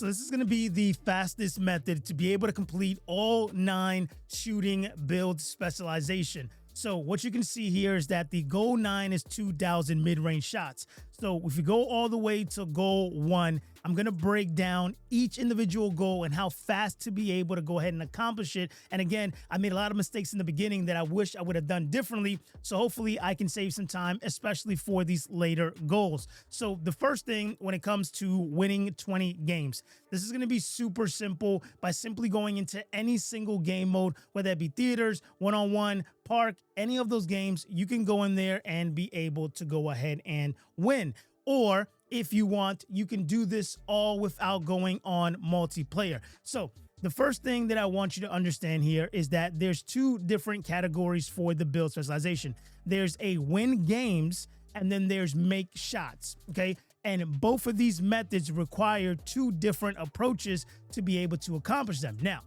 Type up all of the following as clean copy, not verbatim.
So this is going to be the fastest method to be able to complete all 9 shooting build specialization. So what you can see here is that the goal 9 is 2,000 mid-range shots. So if you go all the way to goal 1, I'm going to break down each individual goal and how fast to be able to go ahead and accomplish it. And again, I made a lot of mistakes in the beginning that I wish I would have done differently. So hopefully I can save some time, especially for these later goals. So the first thing when it comes to winning 20 games, this is going to be super simple by simply going into any single game mode, whether it be theaters, one-on-one, park, any of those games, you can go in there and be able to go ahead and win. Or if you want, you can do this all without going on multiplayer. So the first thing that I want you to understand here is that there's 2 different categories for the build specialization. There's a win games and then there's make shots, okay? And both of these methods require 2 different approaches to be able to accomplish them. Now,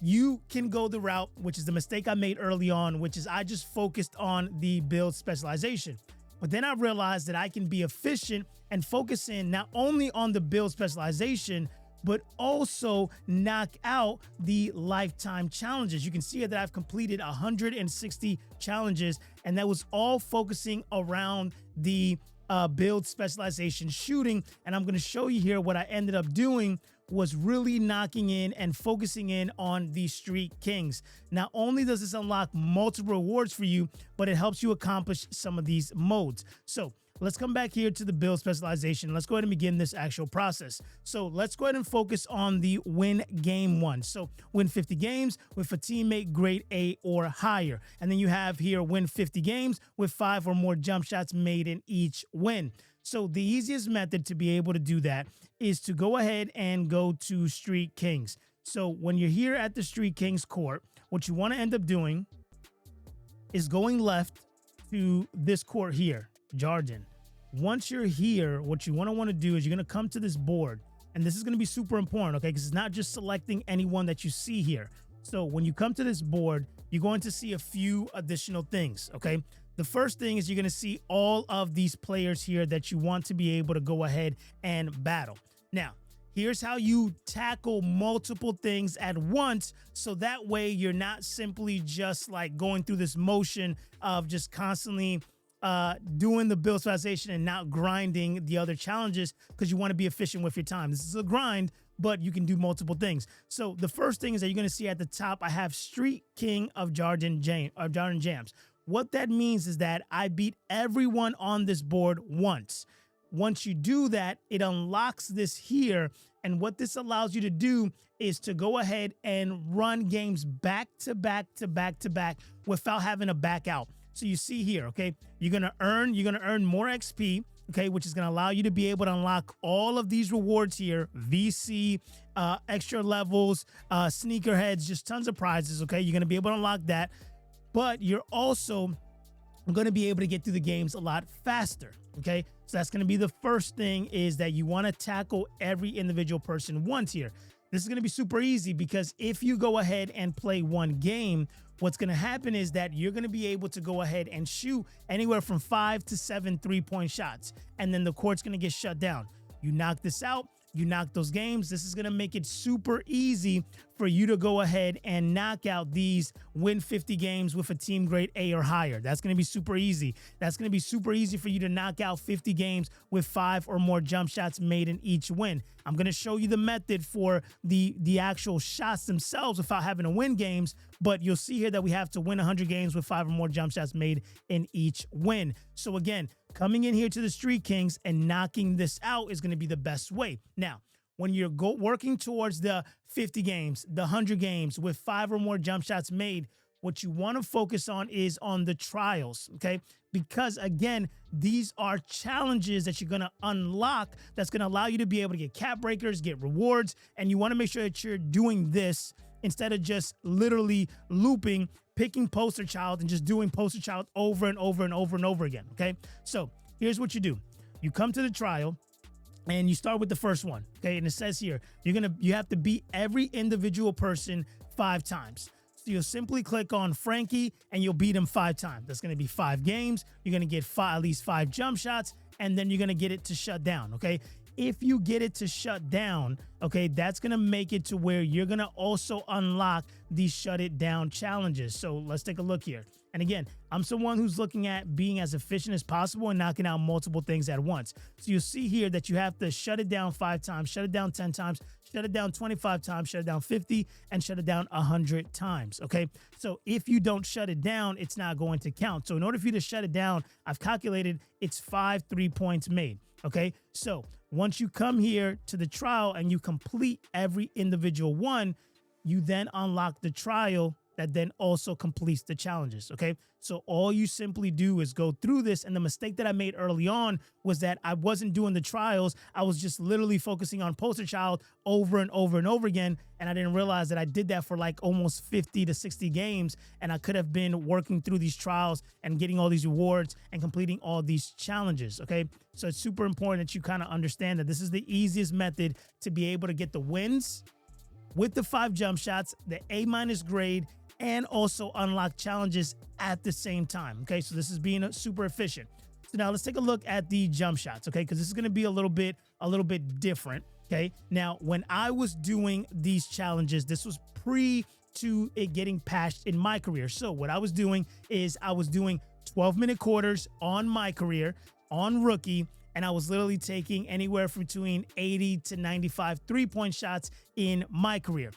you can go the route, which is the mistake I made early on, which is I just focused on the build specialization. But then I realized that I can be efficient and focus in not only on the build specialization, but also knock out the lifetime challenges. You can see here that I've completed 160 challenges, and that was all focusing around the build specialization shooting. And I'm going to show you here what I ended up doing was really knocking in and focusing in on the Street Kings. Not only does this unlock multiple rewards for you, but it helps you accomplish some of these modes. So let's come back here to the build specialization. Let's go ahead and begin this actual process. So let's go ahead and focus on the win game 1. So win 50 games with a teammate grade A or higher. And then you have here win 50 games with 5 or more jump shots made in each win. So the easiest method to be able to do that is to go ahead and go to Street Kings. So when you're here at the Street Kings court, what you want to end up doing is going left to this court here, Jargon. Once you're here, what you want to do is you're going to come to this board, and this is going to be super important, okay? Because it's not just selecting anyone that you see here. So when you come to this board, you're going to see a few additional things, okay? The first thing is you're going to see all of these players here that you want to be able to go ahead and battle. Now, here's how you tackle multiple things at once, so that way you're not simply just like going through this motion of just constantly doing the build specialization and not grinding the other challenges, because you want to be efficient with your time. This is a grind, but you can do multiple things. So the first thing is that you're going to see at the top, I have Street King of Jarden Jams. What that means is that I beat everyone on this board once. Once you do that, it unlocks this here. And what this allows you to do is to go ahead and run games back to back to back to back without having to back out. So you see here, okay, you're gonna earn more XP, okay, which is gonna allow you to be able to unlock all of these rewards here, VC, extra levels, sneakerheads, just tons of prizes, okay? You're gonna be able to unlock that, but you're also gonna be able to get through the games a lot faster, okay? So that's gonna be the first thing, is that you wanna tackle every individual person once here. This is going to be super easy, because if you go ahead and play one game, what's going to happen is that you're going to be able to go ahead and shoot anywhere from 5 to 7 3-point shots, and then the court's going to get shut down. You knock this out, you knock those games. This is going to make it super easy for you to go ahead and knock out these win 50 games with a team grade A or higher. That's going to be super easy. That's going to be super easy for you to knock out 50 games with 5 or more jump shots made in each win. I'm going to show you the method for the actual shots themselves without having to win games, but you'll see here that we have to win 100 games with 5 or more jump shots made in each win. So again, coming in here to the Street Kings and knocking this out is going to be the best way. Now, when you're working towards the 50 games, the 100 games with 5 or more jump shots made, what you want to focus on is on the trials, okay? Because again, these are challenges that you're going to unlock that's going to allow you to be able to get cap breakers, get rewards, and you want to make sure that you're doing this instead of just literally looping, picking poster child and just doing poster child over and over and over and over again, okay? So here's what you do. You come to the trial and you start with the first one, okay? And it says here, you have to beat every individual person 5 times. So you'll simply click on Frankie and you'll beat him 5 times. That's going to be 5 games. You're going to get at least 5 jump shots, and then you're going to get it to shut down, okay? If you get it to shut down, okay, that's going to make it to where you're going to also unlock these shut it down challenges. So let's take a look here. And again, I'm someone who's looking at being as efficient as possible and knocking out multiple things at once. So you'll see here that you have to shut it down 5 times, shut it down 10 times, shut it down 25 times, shut it down 50, and shut it down 100 times, okay? So if you don't shut it down, it's not going to count. So in order for you to shut it down, I've calculated it's 5 3-points made, okay? So once you come here to the trial and you complete every individual one, you then unlock the trial that then also completes the challenges, okay? So all you simply do is go through this, and the mistake that I made early on was that I wasn't doing the trials. I was just literally focusing on poster child over and over and over again, and I didn't realize that I did that for like almost 50 to 60 games, and I could have been working through these trials and getting all these rewards and completing all these challenges, okay? So it's super important that you kind of understand that this is the easiest method to be able to get the wins with the 5 jump shots, the A- grade, and also unlock challenges at the same time. Okay, so this is being super efficient. So now let's take a look at the jump shots, okay, because this is going to be a little bit different. Okay, now when I was doing these challenges, this was pre to it getting patched in my career. So what I was doing is I was doing 12-minute quarters on my career, on rookie, and I was literally taking anywhere from between 80 to 95 3-point shots in my career.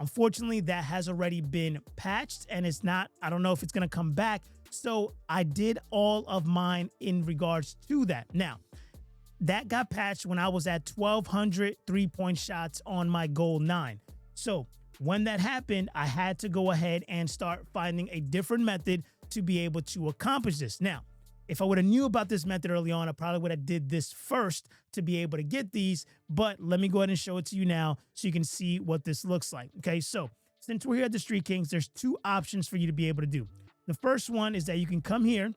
Unfortunately, that has already been patched, and it's not, I don't know if it's going to come back. So I did all of mine in regards to that. Now, that got patched when I was at 1,200 3-point shots on my goal 9. So when that happened, I had to go ahead and start finding a different method to be able to accomplish this. Now, if I would have knew about this method early on, I probably would have did this first to be able to get these, but let me go ahead and show it to you now so you can see what this looks like. Okay, so since we're here at the Street Kings, there's 2 options for you to be able to do. The first one is that you can come here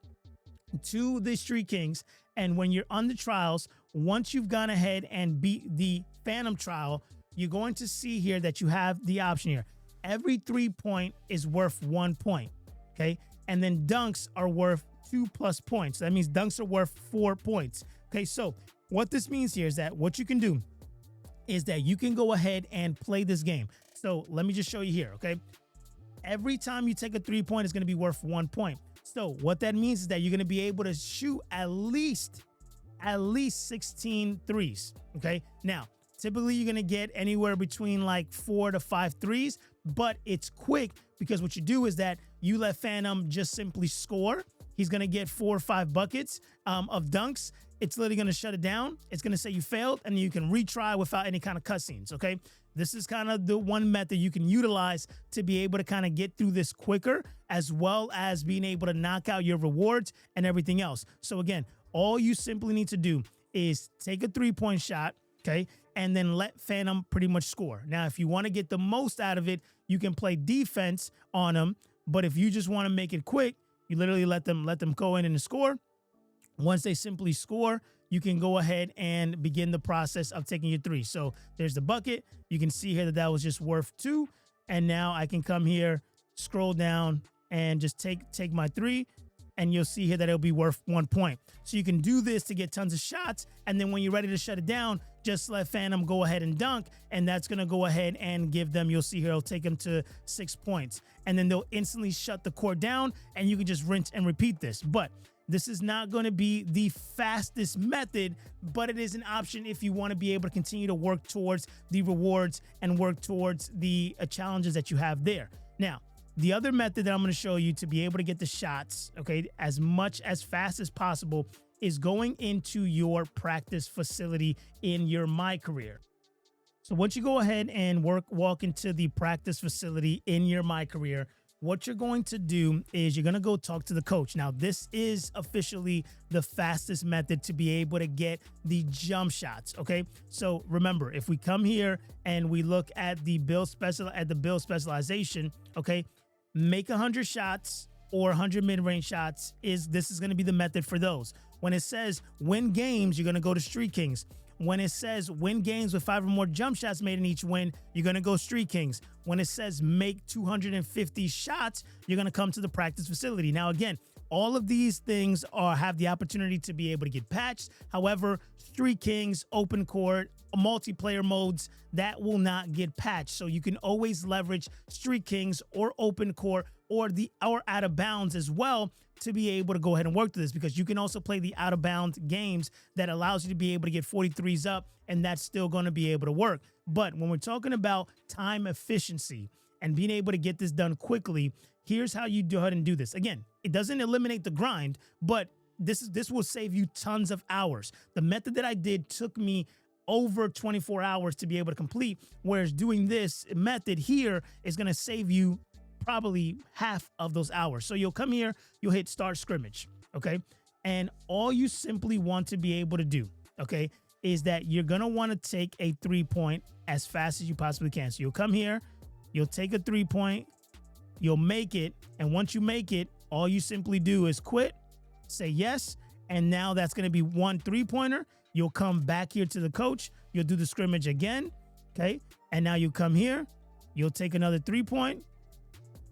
to the Street Kings, and when you're on the trials, once you've gone ahead and beat the Phantom trial, you're going to see here that you have the option here. Every 3-point is worth 1 point, okay? And then dunks are worth 2+ points. That means dunks are worth 4 points. Okay, so what this means here is that what you can do is that you can go ahead and play this game. So let me just show you here, okay? Every time you take a 3-point, it's going to be worth 1 point. So what that means is that you're going to be able to shoot at least 16 threes, okay? Now, typically you're going to get anywhere between like 4 to 5 threes, but it's quick because what you do is that you let Phantom just simply score. He's going to get 4 or 5 buckets of dunks. It's literally going to shut it down. It's going to say you failed, and you can retry without any kind of cutscenes, okay? This is kind of the one method you can utilize to be able to kind of get through this quicker, as well as being able to knock out your rewards and everything else. So again, all you simply need to do is take a 3-point shot, okay, and then let Phantom pretty much score. Now, if you want to get the most out of it, you can play defense on him, but if you just want to make it quick, you literally let them go in and score. Once they simply score, you can go ahead and begin the process of taking your 3. So there's the bucket. You can see here that that was just worth 2. And now I can come here, scroll down, and just take my 3. And you'll see here that it'll be worth 1 point. So you can do this to get tons of shots. And then when you're ready to shut it down, just let Phantom go ahead and dunk. And that's going to go ahead and give them, you'll see here, it'll take them to 6 points. And then they'll instantly shut the court down, and you can just rinse and repeat this. But this is not going to be the fastest method, but it is an option if you want to be able to continue to work towards the rewards and work towards the challenges that you have there. Now, the other method that I'm going to show you to be able to get the shots, okay, as fast as possible is going into your practice facility in your My Career. So once you go ahead and walk into the practice facility in your My Career, what you're going to do is you're going to go talk to the coach. Now, this is officially the fastest method to be able to get the jump shots, okay? So remember, if we come here and we look at the build specialization, okay, make 100 shots or 100 mid-range shots this is going to be the method for those. When it says win games, you're going to go to Street Kings. When it says win games with 5 or more jump shots made in each win, you're going to go Street Kings. When it says make 250 shots, you're going to come to the practice facility. Now, again, All of these things have the opportunity to be able to get patched. However, Street Kings, Open Court, multiplayer modes, that will not get patched. So you can always leverage Street Kings or Open Court or Out of Bounds as well to be able to go ahead and work through this, because you can also play the Out of Bounds games that allows you to be able to get 43s up, and that's still going to be able to work. But when we're talking about time efficiency and being able to get this done quickly, here's how you go ahead and do this. Again, it doesn't eliminate the grind, but this will save you tons of hours. The method that I did took me over 24 hours to be able to complete, whereas doing this method here is going to save you probably half of those hours. So you'll come here, you'll hit start scrimmage, okay? And all you simply want to be able to do, okay, is that you're going to want to take a 3-point as fast as you possibly can. So you'll come here, you'll take a 3-point, you'll make it, and once you make it, all you simply do is quit, say yes, and now that's going to be 1 3-pointer. You'll come back here to the coach, you'll do the scrimmage again, okay? And now you come here, you'll take another 3-point,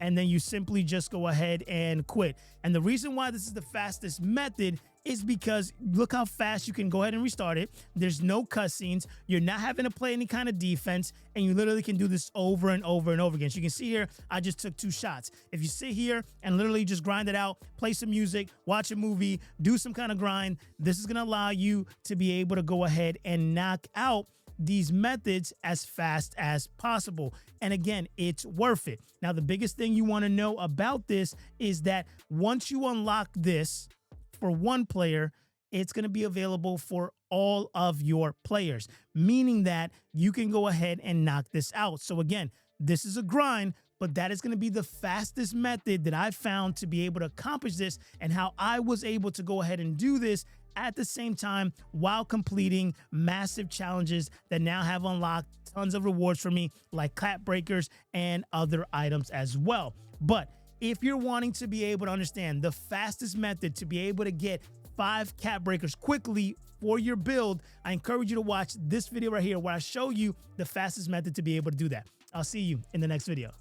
and then you simply just go ahead and quit. And the reason why this is the fastest method is because look how fast you can go ahead and restart it. There's no cutscenes. You're not having to play any kind of defense, and you literally can do this over and over and over again. So you can see here, I just took 2 shots. If you sit here and literally just grind it out, play some music, watch a movie, do some kind of grind, this is going to allow you to be able to go ahead and knock out these methods as fast as possible. And again, it's worth it. Now, the biggest thing you want to know about this is that once you unlock this for one player, it's going to be available for all of your players, meaning that you can go ahead and knock this out. So again, this is a grind, but that is going to be the fastest method that I've found to be able to accomplish this, and how I was able to go ahead and do this at the same time while completing massive challenges that now have unlocked tons of rewards for me, like cap breakers and other items as well. But if you're wanting to be able to understand the fastest method to be able to get 5 cap breakers quickly for your build, I encourage you to watch this video right here where I show you the fastest method to be able to do that. I'll see you in the next video.